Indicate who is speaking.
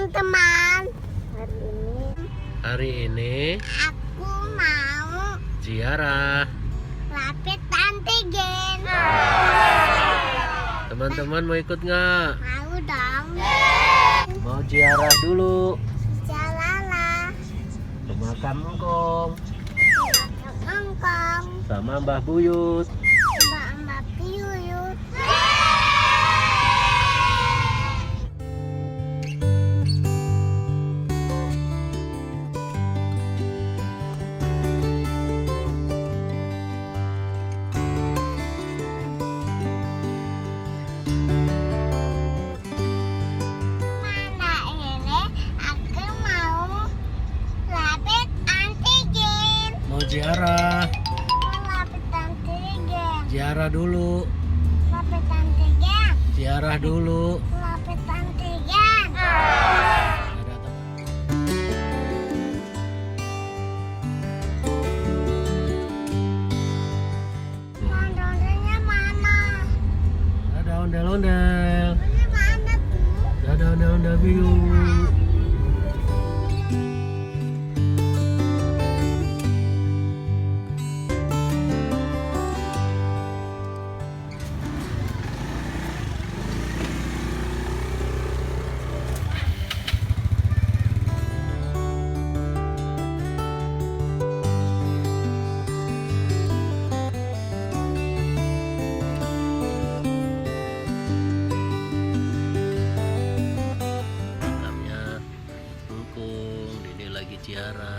Speaker 1: teman-teman.
Speaker 2: Hari ini
Speaker 1: Aku mau
Speaker 2: ziarah.
Speaker 1: rapid antigen.
Speaker 2: Teman-teman mau ikut nggak?
Speaker 1: Mau dong.
Speaker 2: Mau ziarah dulu
Speaker 1: Jalala.
Speaker 2: ke makam engkong
Speaker 1: Engkong.
Speaker 2: sama Mbah Buyut.
Speaker 1: Mbak Piyuyut. Mana ini aku mau rapid antigen.
Speaker 2: Mau ziarah.
Speaker 1: Rapid antigen.
Speaker 2: Ziarah dulu.
Speaker 1: Rapid antigen.
Speaker 2: Ziarah dulu.
Speaker 1: Rapid antigen.
Speaker 2: Ada teman.
Speaker 1: Ondel-ondelnya mana?
Speaker 2: Ada ondel-ondel.
Speaker 1: Ini mana tuh?
Speaker 2: Ada ondel-ondel biru. Makamnya engkong, Dede lagi ziarah.